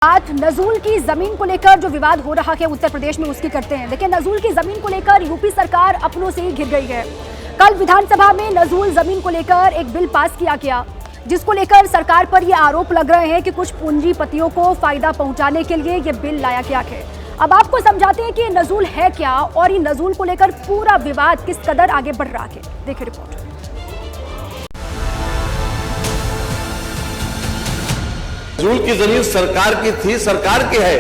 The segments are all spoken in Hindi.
आज नजूल की जमीन को लेकर जो विवाद हो रहा है उत्तर प्रदेश में उसकी करते हैं। देखिए, नजूल की जमीन को लेकर यूपी सरकार अपनों से ही घिर गई है। कल विधानसभा में नजूल जमीन को लेकर एक बिल पास किया गया, जिसको लेकर सरकार पर यह आरोप लग रहे हैं कि कुछ पूंजीपतियों को फायदा पहुंचाने के लिए यह बिल लाया गया है। अब आपको समझाते हैं कि ये नजूल है क्या और ये नजूल को लेकर पूरा विवाद किस कदर आगे बढ़ रहा है। देखिए रिपोर्ट। नजूल की जमीन सरकार की थी, सरकार की है,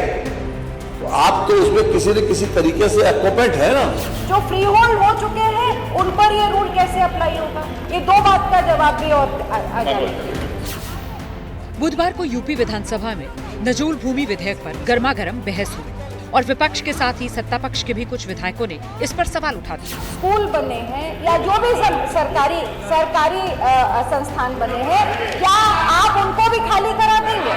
तो आप तो उसमें किसी न किसी तरीके से एक्यूपेंट है ना। जो फ्री होल्ड हो चुके हैं उन पर ये रूल कैसे अप्लाई होगा, ये दो बात का जवाब भी और आ जाएगा। बुधवार को यूपी विधानसभा में नजूल भूमि विधेयक पर गर्मागर्म बहस हुई और विपक्ष के साथ ही सत्ता पक्ष के भी कुछ विधायकों ने इस पर सवाल उठा दिया। स्कूल बने हैं या जो भी सरकारी संस्थान बने हैं, क्या आप उनको भी खाली करा देंगे?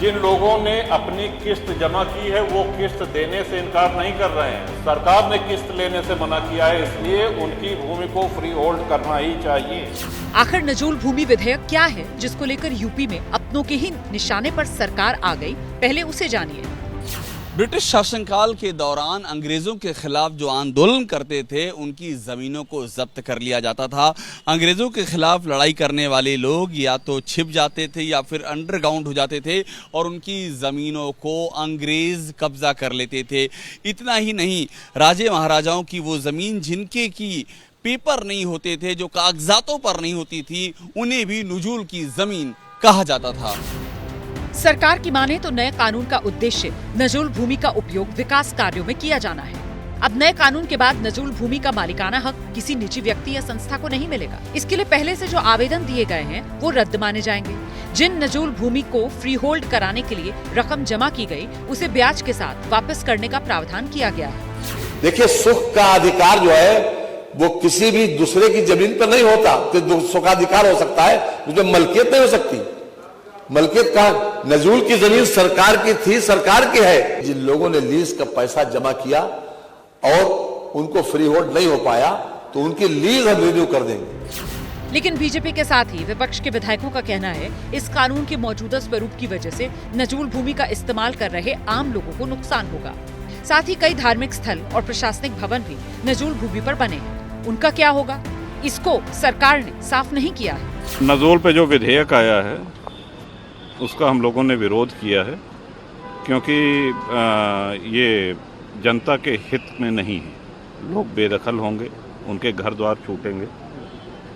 जिन लोगों ने अपनी किस्त जमा की है वो किस्त देने से इनकार नहीं कर रहे हैं। सरकार ने किस्त लेने से मना किया है, इसलिए उनकी भूमि को फ्री होल्ड करना ही चाहिए। आखिर नजूल भूमि विधेयक क्या है जिसको लेकर यूपी में अपनों के ही निशाने पर सरकार आ गई, पहले उसे जानिए। ब्रिटिश शासनकाल के दौरान अंग्रेजों के खिलाफ जो आंदोलन करते थे उनकी जमीनों को जब्त कर लिया जाता था। अंग्रेजों के खिलाफ लड़ाई करने वाले लोग या तो छिप जाते थे या फिर अंडरग्राउंड हो जाते थे और उनकी जमीनों को अंग्रेज कब्जा कर लेते थे। इतना ही नहीं, राजे महाराजाओं की वो जमीन जिनके की पेपर नहीं होते थे, जो कागजातों पर नहीं होती थी, उन्हें भी नजूल की जमीन कहा जाता था। सरकार की माने तो नए कानून का उद्देश्य नजूल भूमि का उपयोग विकास कार्यों में किया जाना है। अब नए कानून के बाद नजूल भूमि का मालिकाना हक किसी निजी व्यक्ति या संस्था को नहीं मिलेगा। इसके लिए पहले से जो आवेदन दिए गए हैं वो रद्द माने जाएंगे। जिन नजूल भूमि को फ्री होल्ड कराने के लिए रकम जमा की गई, उसे ब्याज के साथ वापस करने का प्रावधान किया गया है। देखिए, सुख का अधिकार जो है वो किसी भी दूसरे की जमीन पर नहीं होता। तो सुखाधिकार हो सकता है, उसमें मलकियत नहीं हो सकती। मलकियत का नजूल की जमीन सरकार की थी, सरकार की है। जिन लोगों ने लीज का पैसा जमा किया और उनको फ्री होल्ड नहीं हो पाया, तो उनकी लीज हम रिन्यू कर देंगे। लेकिन बीजेपी के साथ ही विपक्ष के विधायकों का कहना है इस कानून के मौजूदा स्वरूप की वजह से नजूल भूमि का इस्तेमाल कर रहे आम लोगों को नुकसान होगा। साथ ही कई धार्मिक स्थल और प्रशासनिक भवन भी नजूल भूमि पर बने हैं, उनका क्या होगा, इसको सरकार ने साफ नहीं किया है। नजूल पे जो विधेयक आया है उसका हम लोगों ने विरोध किया है, क्योंकि ये जनता के हित में नहीं है। लोग बेदखल होंगे, उनके घर द्वार छूटेंगे।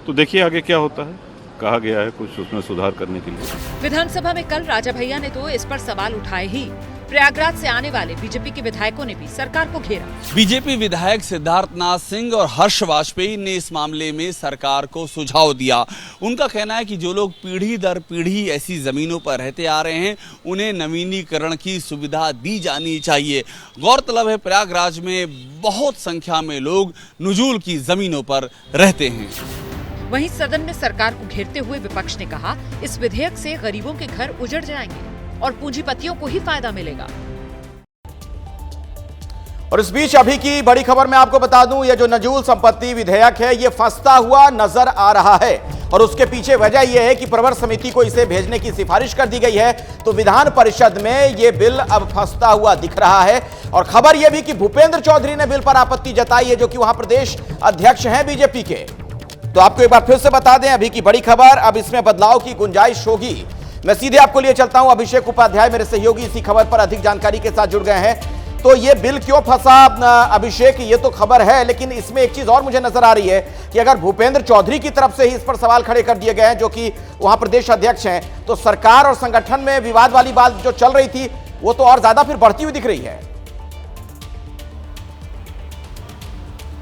तो देखिए आगे क्या होता है। कहा गया है कुछ उसमें सुधार करने के लिए। विधानसभा में कल राजा भैया ने तो इस पर सवाल उठाए ही। प्रयागराज से आने वाले बीजेपी के विधायकों ने भी सरकार को घेरा। बीजेपी विधायक सिद्धार्थनाथ सिंह और हर्ष वाजपेयी ने इस मामले में सरकार को सुझाव दिया। उनका कहना है कि जो लोग पीढ़ी दर पीढ़ी ऐसी जमीनों पर रहते आ रहे हैं, उन्हें नवीनीकरण की सुविधा दी जानी चाहिए। गौरतलब है, प्रयागराज में बहुत संख्या में लोग नजूल की जमीनों पर रहते हैं। वहीं सदन में सरकार को घेरते हुए विपक्ष ने कहा इस विधेयक से गरीबों के घर उजड़ जाएंगे और पूंजीपतियों को ही फायदा मिलेगा। और इस बीच अभी की बड़ी खबर मैं आपको बता दूं, ये जो नजूल संपत्ति विधेयक है ये फंसता हुआ नजर आ रहा है और उसके पीछे वजह यह है कि प्रवर समिति को इसे भेजने की सिफारिश कर दी गई है। तो विधान परिषद में ये बिल अब फंसता हुआ दिख रहा है। और खबर यह भी कि भूपेंद्र चौधरी ने बिल पर आपत्ति जताई है, जो कि वहां प्रदेश अध्यक्ष हैं बीजेपी के। तो आपको एक बार फिर से बता दें, अभी की बड़ी खबर, अब इसमें बदलाव की गुंजाइश होगी। मैं सीधे आपको लिए चलता हूं, अभिषेक उपाध्याय मेरे सहयोगी इसी खबर पर अधिक जानकारी के साथ जुड़ गए हैं। तो ये बिल क्यों फंसा अभिषेक, ये तो खबर है, लेकिन इसमें एक चीज और मुझे नजर आ रही है कि अगर भूपेंद्र चौधरी की तरफ से ही इस पर सवाल खड़े कर दिए गए हैं, जो कि वहां प्रदेश अध्यक्ष हैं, तो सरकार और संगठन में विवाद वाली बात जो चल रही थी वो तो और ज्यादा फिर बढ़ती हुई दिख रही है।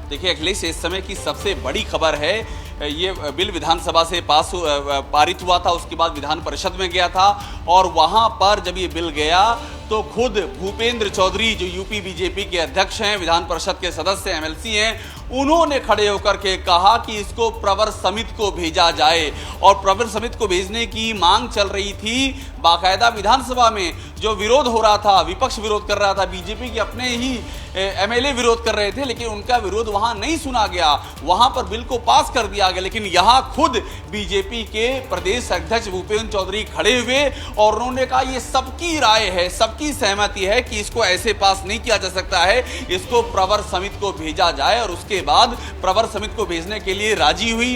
देखिए अखिलेश, इस समय की सबसे बड़ी खबर है, ये बिल विधानसभा से पारित हुआ था, उसके बाद विधान परिषद में गया था और वहां पर जब ये बिल गया तो खुद भूपेंद्र चौधरी, जो यूपी बीजेपी के अध्यक्ष हैं, विधान परिषद के सदस्य एमएलसी हैं, उन्होंने खड़े होकर के कहा कि इसको प्रवर समिति को भेजा जाए, और प्रवर समिति को भेजने की मांग चल रही थी। बाकायदा विधानसभा में जो विरोध हो रहा था, विपक्ष विरोध कर रहा था, बीजेपी के अपने ही एमएलए विरोध कर रहे थे, लेकिन उनका विरोध वहां नहीं सुना गया, वहां पर बिल को पास कर दिया गया। लेकिन यहां खुद बीजेपी के प्रदेश अध्यक्ष भूपेंद्र चौधरी खड़े हुए और उन्होंने कहा ये सबकी राय है, सबकी सहमति है कि इसको ऐसे पास नहीं किया जा सकता है, इसको प्रवर समिति को भेजा जाए। और उसके बाद प्रवर समिति को भेजने के लिए राजी हुई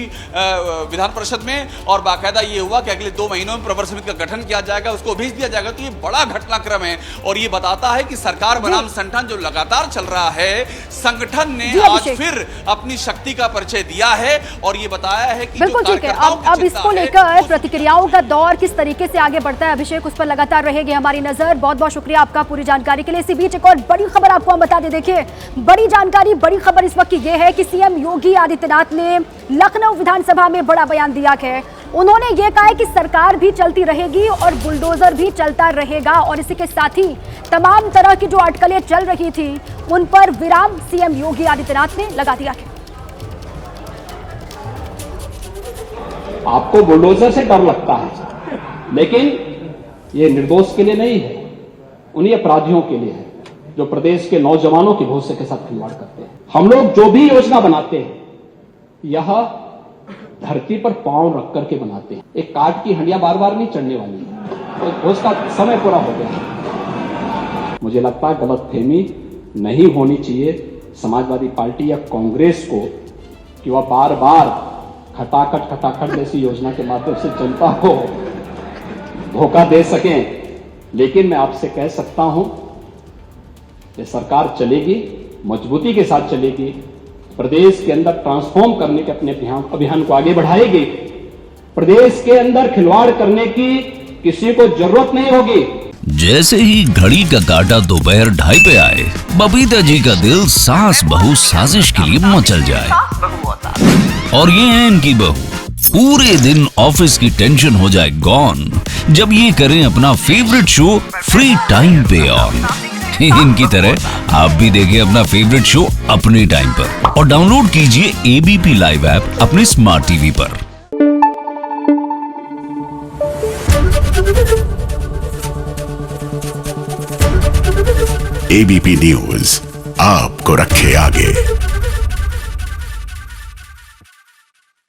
विधान परिषद में, और बाकायदा ये हुआ कि अगले 2 महीनों में प्रवर समिति का गठन किया जाएगा, उसको भेज दिया जाएगा। तो ये बड़ा घटनाक्रम है और ये बताता है कि सरकार बनाम संगठन जो लगातार चल रहा है, संगठन ने आज फिर अपनी शक्ति का परिचय दिया है और ये बताया है कि बिल्कुल ठीक है। अब इसको लेकर प्रतिक्रियाओं का दौर किस तरीके से आगे बढ़ता है अभिषेक, उस पर लगातार रहेगी हमारी नजर। बहुत बहुत शुक्रिया आपका पूरी जानकारी के लिए। इसी बीच एक और बड़ी खबर आपको हम बता दें। देखिए, बड़ी जानकारी, बड़ी खबर इस वक्त की यह है कि सीएम योगी आदित्यनाथ ने लखनऊ विधानसभा में बड़ा बयान दिया है। उन्होंने ये कहा है कि सरकार भी चलती रहेगी और बुलडोजर भी चलता रहेगा, और इसी के साथ ही तमाम तरह की जो अटकलें चल रही थी उन पर विराम सीएम योगी आदित्यनाथ ने लगा दिया है। आपको बुलडोजर से डर लगता है, लेकिन ये निर्दोष के लिए नहीं है, उन्हीं अपराधियों के लिए है जो प्रदेश के नौजवानों के भविष्य के साथ खिलवाड़ करते हैं। हम लोग जो भी योजना बनाते हैं यह धरती पर पांव रख करके बनाते हैं। एक काट की हंडिया बार बार नहीं चढ़ने वाली है, तो उसका समय पूरा हो गया। मुझे लगता है गलतफहमी नहीं होनी चाहिए समाजवादी पार्टी या कांग्रेस को कि वह बार बार खटाखट जैसी योजना के माध्यम से जनता को धोखा दे सकें। लेकिन मैं आपसे कह सकता हूं कि सरकार चलेगी, मजबूती के साथ चलेगी, प्रदेश के अंदर ट्रांसफॉर्म करने के अपने अभियान को आगे बढ़ाएगी। प्रदेश के अंदर खिलवाड़ करने की किसी को जरूरत नहीं होगी। जैसे ही घड़ी का काटा दोपहर 2:30 पे आए, बबीता जी का दिल सास बहू साजिश के लिए मचल जाए। और ये है इनकी बहू, पूरे दिन ऑफिस की टेंशन हो जाए गॉन जब ये करें अपना फेवरेट शो फ्री टाइम पे ऑन। इनकी तरह आप भी देखिए अपना फेवरेट शो अपने टाइम पर और डाउनलोड कीजिए एबीपी लाइव ऐप अपने स्मार्ट टीवी पर। एबीपी न्यूज आपको रखे आगे।